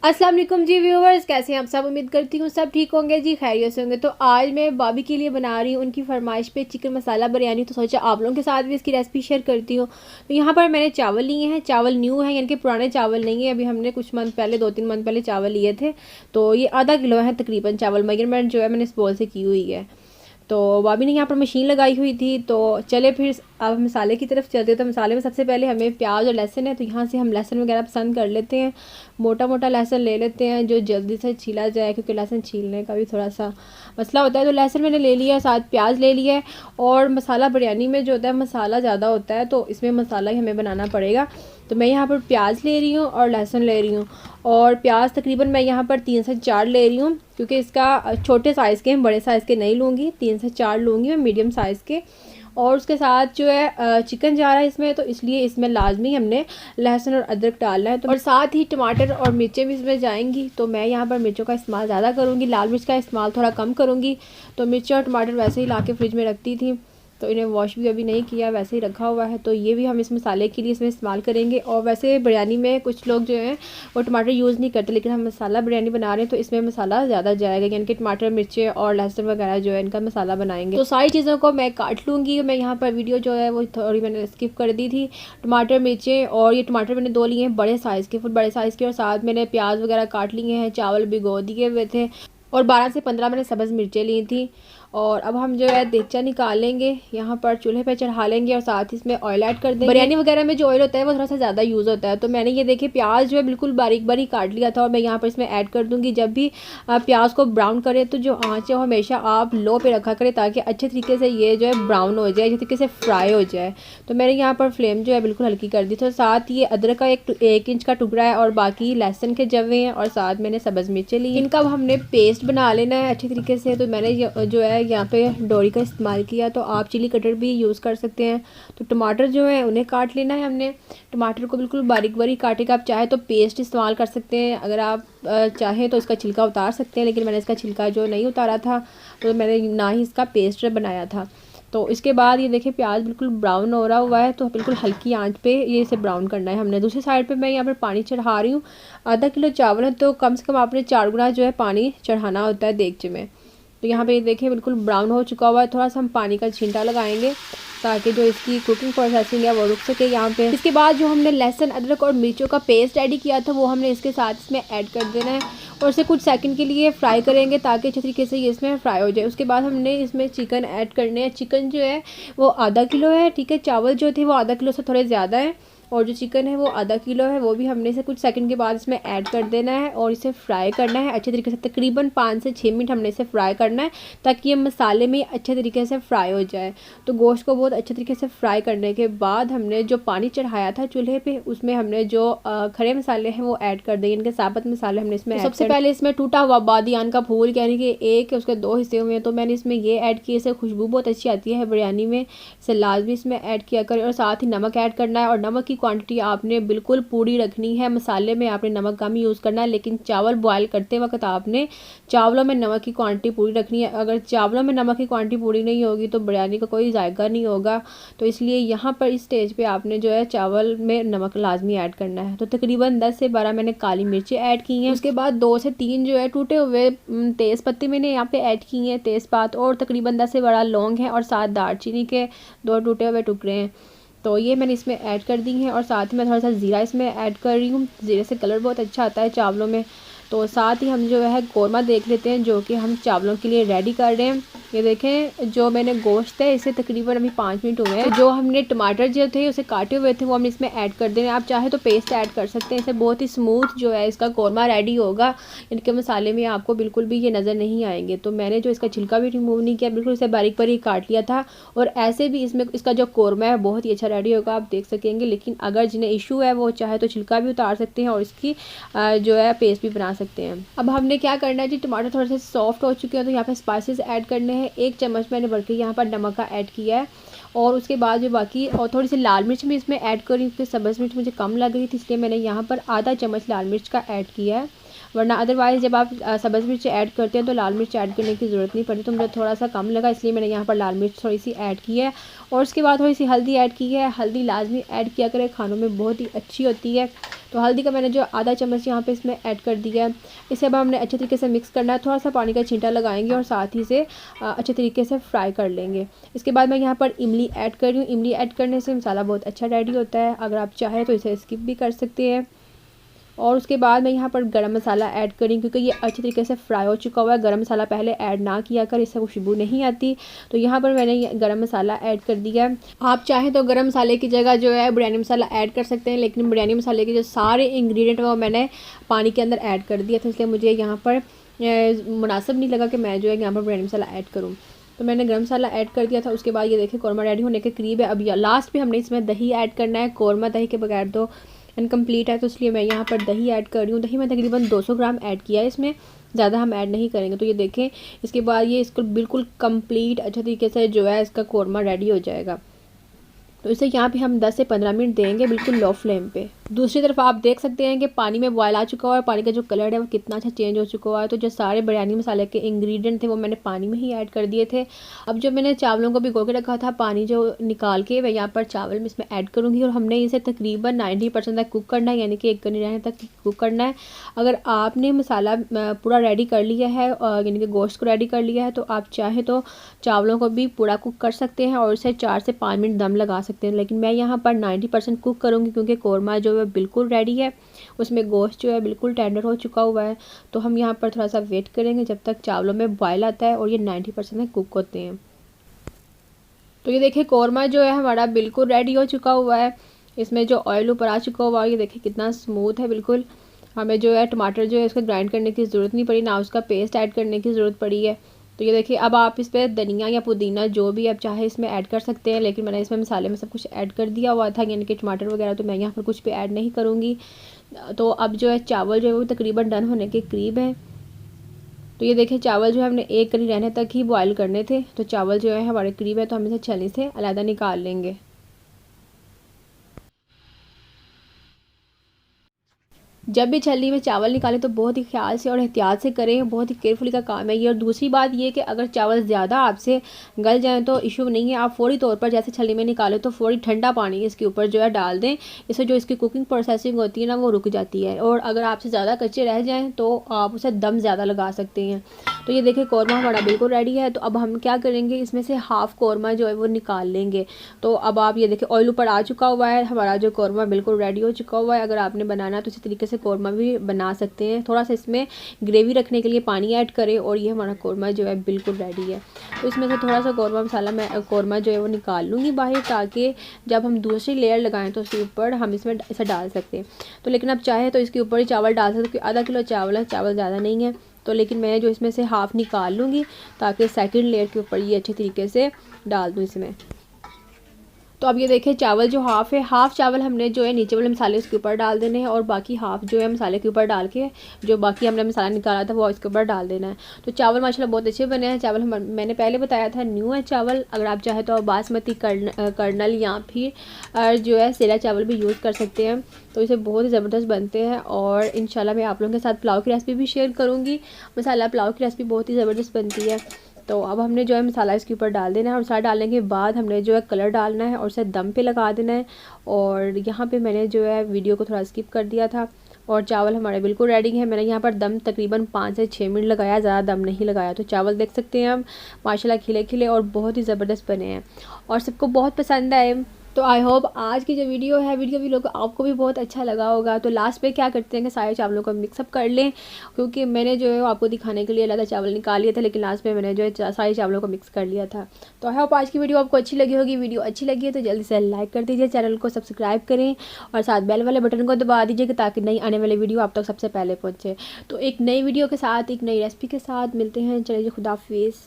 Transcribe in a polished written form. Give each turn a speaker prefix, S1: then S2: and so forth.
S1: अस्सलाम वालेकुम जी व्यूवर्स, कैसे हैं आप सब। उम्मीद करती हूँ सब ठीक होंगे जी, खैरियत से होंगे। तो आज मैं भाभी के लिए बना रही हूँ उनकी फरमाइश पे चिकन मसाला बिरयानी। तो सोचा आप लोगों के साथ भी इसकी रेसिपी शेयर करती हूँ। तो यहाँ पर मैंने चावल लिए हैं, चावल न्यू है यानी कि पुराने चावल नहीं है। अभी हमने कुछ मंथ पहले 2-3 मंथ पहले चावल लिए थे। तो ये आधा किलो है तकरीबन चावल। मेजरमेंट जो है मैंने इस बॉल से की हुई है। तो भाभी ने यहाँ पर मशीन लगाई हुई थी। तो चले फिर अब मसाले की तरफ चलते। तो मसाले में सबसे पहले हमें प्याज और लहसुन है, तो यहाँ से हम लहसुन वगैरह पसंद कर लेते हैं। मोटा मोटा लहसुन ले लेते हैं जो जल्दी से छीला जाए, क्योंकि लहसुन छीलने का भी थोड़ा सा मसला होता है। तो लहसुन मैंने ले लिया, साथ प्याज ले लिया है। और मसाला बिरयानी में जो होता है मसाला ज़्यादा होता है, तो इसमें मसाला ही हमें बनाना पड़ेगा। तो मैं यहाँ पर प्याज ले रही हूँ और लहसुन ले रही हूँ। और प्याज तकरीबन मैं यहाँ पर 3 से 4 ले रही हूँ, क्योंकि इसका छोटे साइज़ के, बड़े साइज़ के नहीं लूँगी, 3 से 4 लूँगी मैं मीडियम साइज़ के। और उसके साथ जो है चिकन जा रहा है इसमें, तो इसलिए इसमें लाजमी हमने लहसुन और अदरक डालना है। तो और साथ ही टमाटर और मिर्चें भी इसमें जाएंगी। तो मैं यहाँ पर मिर्चों का इस्तेमाल ज़्यादा करूँगी, लाल मिर्च का इस्तेमाल थोड़ा कम करूँगी। तो मिर्च और टमाटर वैसे ही ला के फ्रिज में रखती थी, तो इन्हें वॉश भी अभी नहीं किया, वैसे ही रखा हुआ है। तो ये भी हम इस मसाले के लिए इसमें इस्तेमाल करेंगे। और वैसे बिरयानी में कुछ लोग जो हैं वो टमाटर यूज़ नहीं करते, लेकिन हम मसाला बिरयानी बना रहे हैं तो इसमें मसाला ज़्यादा जाएगा, यानी कि टमाटर मिर्चें और लहसुन वगैरह जो है इनका मसाला बनाएंगे। तो सारी चीज़ों को मैं काट लूँगी। मैं यहाँ पर वीडियो जो है वो थोड़ी मैंने स्किप कर दी थी। टमाटर मिर्चें, और ये टमाटर मैंने 2 लिए हैं बड़े साइज़ के, फुल बड़े साइज़ के। और साथ मैंने प्याज वगैरह काट लिए हैं, चावल भिगो दिए हुए थे। और 12 से 15 मैंने सब्ज़ मिर्चें ली थी। और अब हम जो है देगचा निकालेंगे, यहाँ पर चूल्हे पे चढ़ा लेंगे और साथ ही इसमें ऑयल ऐड कर देंगे। बिरयानी वगैरह में जो ऑयल होता है वो थोड़ा सा ज़्यादा यूज़ होता है। तो मैंने ये देखिए प्याज जो है बिल्कुल बारीक बारीक काट लिया था, और मैं यहाँ पर इसमें ऐड कर दूँगी। जब भी आप प्याज को ब्राउन करें तो जो आँच है वो हमेशा आप लो पे रखा करें, ताकि अच्छे तरीके से ये जो है ब्राउन हो जाए, अच्छे तरीके से फ्राई हो जाए। तो मैंने यहाँ पर फ्लेम जो है बिल्कुल हल्की कर दी। तो साथ ये अदरक का 1 इंच का टुकड़ा है, और बाकी लहसुन के जवे हैं, और साथ मैंने सब्ज़ मिर्चें ली। इनका हमने पेस्ट बना लेना है अच्छी तरीके से। तो मैंने जो है यहाँ पे डोरी का इस्तेमाल किया, तो आप चिली कटर भी यूज़ कर सकते हैं। तो टमाटर जो है उन्हें काट लेना है हमने। टमाटर को बिल्कुल बारीक बारीक काटेगा। आप चाहे तो पेस्ट इस्तेमाल कर सकते हैं, अगर आप चाहें तो इसका छिलका उतार सकते हैं, लेकिन मैंने इसका छिलका जो नहीं उतारा था, तो मैंने ना ही इसका पेस्ट बनाया था। तो इसके बाद ये देखिए प्याज बिल्कुल ब्राउन हो रहा हुआ है, तो बिल्कुल हल्की आंच पे ये इसे ब्राउन करना है हमने। दूसरी साइड पे मैं यहाँ पर पानी चढ़ा रही हूँ। आधा किलो चावल है, तो कम से कम आपने 4 गुना जो है पानी चढ़ाना होता है देगचे में। तो यहाँ पे ये देखिए बिल्कुल ब्राउन हो चुका हुआ है। थोड़ा सा हम पानी का छींटा लगाएंगे, ताकि जो इसकी कुकिंग प्रोसेसिंग है वो रुक सके यहाँ पे। इसके बाद जो हमने लहसुन अदरक और मिर्चों का पेस्ट रेडी किया था, वो हमने इसके साथ इसमें ऐड कर देना है, और इसे कुछ सेकंड के लिए फ्राई करेंगे, ताकि अच्छे तरीके से ये इसमें फ्राई हो जाए। उसके बाद हमने इसमें चिकन ऐड करने हैं। चिकन जो है वो आधा किलो है, ठीक है। चावल जो थे वो आधा किलो से थोड़े ज़्यादा है, और जो चिकन है वो आधा किलो है। वो भी हमने इसे कुछ सेकंड के बाद इसमें ऐड कर देना है, और इसे फ्राई करना है अच्छे तरीके से। तकरीबन 5 से 6 मिनट हमने इसे फ्राई करना है, ताकि ये मसाले में अच्छे तरीके से फ्राई हो जाए। तो गोश्त को बहुत अच्छे तरीके से फ्राई करने के बाद हमने जो पानी चढ़ाया था चूल्हे पे, उसमें हमने जो खड़े मसाले हैं वो ऐड कर देंगे। इनके साबुत मसाले हमने इसमें सबसे पहले इसमें टूटा हुआ बादियान का फूल, यानी कि एक उसके 2 हिस्से हुए हैं, तो मैंने इसमें ये ऐड किए। इससे खुशबू बहुत अच्छी आती है बिरयानी में, इसे लाजमी इसमें ऐड किया करें। और साथ ही नमक ऐड करना है, और नमक की क्वांटिटी आपने बिल्कुल पूरी रखनी है। मसाले में आपने नमक कम यूज़ करना है, लेकिन चावल बॉयल करते वक्त आपने चावलों में नमक की क्वांटिटी पूरी रखनी है। अगर चावलों में नमक की क्वांटिटी पूरी नहीं होगी तो बिरयानी का कोई जायका नहीं होगा। तो इसलिए यहाँ पर इस स्टेज पे आपने जो है चावल में नमक लाजमी ऐड करना है। तो तकरीबन 10 से 12 मैंने काली मिर्चें ऐड की हैं। उसके बाद 2 से 3 जो है टूटे हुए तेज़ पत्ते मैंने यहाँ पे ऐड किए हैं, तेज़पात, और तकरीबन 10 से 12 लौंग हैं, और 7 दालचीनी के 2 टूटे हुए टुकड़े हैं। तो ये मैंने इसमें ऐड कर दी हैं, और साथ ही मैं थोड़ा सा ज़ीरा इसमें ऐड कर रही हूँ। ज़ीरे से कलर बहुत अच्छा आता है चावलों में। तो साथ ही हम जो है कौरमा देख लेते हैं, जो कि हम चावलों के लिए रेडी कर रहे हैं। ये देखें जो मैंने गोश्त है इसे तकरीबन अभी 5 मिनट हुए हैं। जो हमने टमाटर जो थे उसे काटे हुए थे वो हमने इसमें ऐड कर देने। आप चाहे तो पेस्ट ऐड कर सकते हैं, इससे बहुत ही स्मूथ जो है इसका कौरमा रेडी होगा। इनके मसाले में आपको बिल्कुल भी ये नज़र नहीं आएंगे। तो मैंने जो इसका छिलका भी रिमूव नहीं किया, बिल्कुल इसे बारीक बारीक काट लिया था, और ऐसे भी इसमें इसका जो कौरमा है बहुत ही अच्छा रेडी होगा, आप देख सकेंगे। लेकिन अगर जिन्हें इशू है वो चाहे तो छिलका भी उतार सकते हैं, और इसकी जो है पेस्ट भी बना सकते हैं। अब हमने क्या करना है जी, टमाटर थोड़े से सॉफ्ट हो चुके हैं, तो यहाँ पे स्पाइसेस ऐड करने हैं। 1 चम्मच मैंने बढ़ के यहाँ पर नमक का ऐड किया है, और उसके बाद जो बाकी, और थोड़ी सी लाल मिर्च भी इसमें ऐड करी, क्योंकि सब्ज़ मिर्च मुझे कम लग रही थी, इसलिए मैंने यहाँ पर आधा चम्मच लाल मिर्च का ऐड किया है। वरना अदरवाइज़ जब आप सब्ज़ मिर्च ऐड करते हैं तो लाल मिर्च ऐड करने की ज़रूरत नहीं पड़ती। तो मुझे थोड़ा सा कम लगा, इसलिए मैंने यहाँ पर लाल मिर्च थोड़ी सी ऐड की है। और उसके बाद थोड़ी सी हल्दी ऐड की है। हल्दी लाजमी ऐड किया करें, खानों में बहुत ही अच्छी होती है। तो हल्दी का मैंने जो आधा चम्मच यहाँ पे इसमें ऐड कर दिया है। इसे अब हमने अच्छे तरीके से मिक्स करना है, थोड़ा सा पानी का छींटा लगाएंगे और साथ ही से अच्छे तरीके से फ्राई कर लेंगे। इसके बाद मैं यहाँ पर इमली ऐड कर रही हूँ। इमली ऐड करने से मसाला बहुत अच्छा रेडी होता है, अगर आप चाहें तो इसे स्किप भी कर सकते हैं। और उसके बाद मैं यहाँ पर गरम मसाला ऐड करी, क्योंकि ये अच्छी तरीके से फ्राई हो चुका हुआ है। गरम मसाला पहले ऐड ना किया कर, इससे खुशबू नहीं आती। तो यहाँ पर मैंने ये गरम मसाला ऐड कर दिया है। आप चाहें तो गरम मसाले की जगह जो है बिरयानी मसाला ऐड कर सकते हैं, लेकिन बिरयानी मसाले के जो सारे इंग्रेडिएंट वो मैंने पानी के अंदर ऐड कर दिया था, इसलिए मुझे यहाँ पर मुनासिब नहीं लगा कि मैं जो है यहाँ पर बिरयानी मसाला ऐड करूँ। तो मैंने गरम मसाला ऐड कर दिया था। उसके बाद ये देखिए कौरमा रेडी होने के करीब है। अब लास्ट में हमने इसमें दही ऐड करना है। कौरमा दही के बगैर तो इनकम्प्लीट है, तो इसलिए मैं यहाँ पर दही ऐड कर रही हूँ। दही मैं तकरीबन 200 ग्राम ऐड किया है, इसमें ज़्यादा हम ऐड नहीं करेंगे। तो ये देखें, इसके बाद ये इसको बिल्कुल कंप्लीट अच्छे तरीके से जो है इसका कौरमा रेडी हो जाएगा। तो इसे यहाँ पे हम 10 से 15 मिनट देंगे बिल्कुल लो फ्लेम पे। दूसरी तरफ आप देख सकते हैं कि पानी में बॉयल आ चुका हुआ है, पानी का जो कलर है वो कितना अच्छा चेंज हो चुका हुआ है। तो जो सारे बिरयानी मसाले के इंग्रेडिएंट थे वो मैंने पानी में ही ऐड कर दिए थे। अब जो मैंने चावलों को भिगो के रखा था, पानी जो निकाल के मैं यहाँ पर चावल में इसमें ऐड करूँगी और हमने इसे तकरीबन 90% तक कुक करना है, यानी कि एक कनी रहने तक कुक करना है। अगर आपने मसाला पूरा रेडी कर लिया है, यानी कि गोश्त को रेडी कर लिया है, तो आप चाहें तो चावलों को भी पूरा कुक कर सकते हैं और इसे 4 से 5 मिनट दम लगा सकते हैं। लेकिन मैं यहाँ पर 90% कुक करूँगी, क्योंकि कौरमा जो है बिल्कुल रेडी है, उसमें गोश्त जो है बिल्कुल टेंडर हो चुका हुआ है। तो हम यहाँ पर थोड़ा सा वेट करेंगे जब तक चावलों में बॉयल आता है और ये 90% कुक होते हैं। तो ये देखिए कौरमा जो है हमारा बिल्कुल रेडी हो चुका हुआ है। इसमें जो ऑयल ऊपर आ चुका हुआ है, ये देखिए कितना स्मूथ है बिल्कुल। हमें जो है टमाटर जो है उसको ग्राइंड करने की ज़रूरत नहीं पड़ी, ना उसका पेस्ट ऐड करने की ज़रूरत पड़ी है। तो ये देखिए, अब आप इस पर धनिया या पुदीना जो भी आप चाहे इसमें ऐड कर सकते हैं, लेकिन मैंने इसमें मसाले में सब कुछ ऐड कर दिया हुआ था, यानी कि टमाटर वगैरह, तो मैं यहाँ पर कुछ भी ऐड नहीं करूँगी। तो अब जो है चावल जो है वो तकरीबन डन होने के करीब है। तो ये देखिए चावल जो है हमने एक करी रहने तक ही बॉयल करने थे। तो चावल जो है हमारे करीब है, तो हम इसे छलनी से अलग निकाल लेंगे। जब भी छलनी में चावल निकालें तो बहुत ही ख्याल से और एहतियात से करें, बहुत ही केयरफुली का काम है ये। और दूसरी बात ये कि अगर चावल ज़्यादा आपसे गल जाएं तो इशू नहीं है, आप फ़ौरी तौर पर जैसे छलनी में निकालें तो फ़ौरी ठंडा पानी इसके ऊपर जो है डाल दें। इससे जो इसकी कुकिंग प्रोसेसिंग होती है ना वो रुक जाती है, और अगर आपसे ज़्यादा कच्चे रह जाएँ तो आप उसे दम ज़्यादा लगा सकते हैं। तो ये देखिए कौरमा हमारा बिल्कुल रेडी है। तो अब हम क्या करेंगे, इसमें से हाफ़ कौरमा जो है वो निकाल लेंगे। तो अब आप ये देखिए ऑयल ऊपर आ चुका हुआ है, हमारा जो कौरमा बिल्कुल रेडी हो चुका हुआ है। अगर आपने बनाना तो इसी तरीके से कौरमा भी बना सकते हैं। थोड़ा सा इसमें ग्रेवी रखने के लिए पानी ऐड करें और ये हमारा कौरमा जो है बिल्कुल रेडी है। तो इसमें से थोड़ा सा कौरमा मसाला मैं कौरमा जो है वो निकाल लूँगी बाहर, ताकि जब हम दूसरी लेयर लगाएं तो उसके ऊपर हम इसमें इसे डाल सकते हैं। तो लेकिन आप चाहे तो इसके ऊपर ही चावल डाल सकते हैं, क्योंकि आधा किलो चावल है, चावल ज़्यादा नहीं है। तो लेकिन मैं जो इसमें से हाफ़ निकाल लूँगी ताकि सेकंड लेयर के ऊपर ये अच्छे तरीके से डाल दूँ इसमें। तो अब ये देखिए चावल जो हाफ़ है, हाफ़ चावल हमने जो है नीचे वाले मसाले उसके ऊपर डाल देने हैं और बाकी हाफ़ जो है मसाले के ऊपर डाल के जो बाकी हमने मसाला निकाला था वो इसके ऊपर डाल देना है। तो चावल माशाल्लाह बहुत अच्छे बने हैं। चावल मैंने पहले बताया था न्यू है चावल, अगर आप चाहे तो बासमती कर्नल या फिर जो है सेला चावल भी यूज़ कर सकते हैं। तो इसे बहुत ही ज़बरदस्त बनते हैं और इंशाल्लाह मैं आप लोगों के साथ पुलाव की रेसिपी भी शेयर करूँगी। मसाला पुलाव की रेसिपी बहुत ही ज़बरदस्त बनती है। तो अब हमने जो है मसाला इसके ऊपर डाल देना है और मसाला डालने के बाद हमने जो है कलर डालना है और उसे दम पे लगा देना है। और यहाँ पे मैंने जो है वीडियो को थोड़ा स्किप कर दिया था और चावल हमारे बिल्कुल रेडी है। मैंने यहाँ पर दम तकरीबन 5 से 6 मिनट लगाया, ज़्यादा दम नहीं लगाया। तो चावल देख सकते हैं हम माशाल्लाह खिले खिले और बहुत ही ज़बरदस्त बने हैं और सबको बहुत पसंद आए। तो आई होप आज की जो वीडियो है भी लोग आपको भी बहुत अच्छा लगा होगा। तो लास्ट पे क्या करते हैं कि सारे चावलों को मिक्सअप कर लें, क्योंकि मैंने जो है आपको दिखाने के लिए अलग चावल निकाल लिए थे, लेकिन लास्ट में मैंने जो है सारे चावलों को मिक्स कर लिया था। तो आई होप आज की वीडियो आपको अच्छी लगी होगी। वीडियो अच्छी लगी है तो जल्दी से लाइक कर दीजिए, चैनल को सब्सक्राइब करें और साथ बेल वाले बटन को दबा दीजिए ताकि नई आने वाली वीडियो आप तक सबसे पहले पहुँचे। तो एक नई वीडियो के साथ, एक नई रेसिपी के साथ मिलते हैं। चलिए खुदा हाफिज़।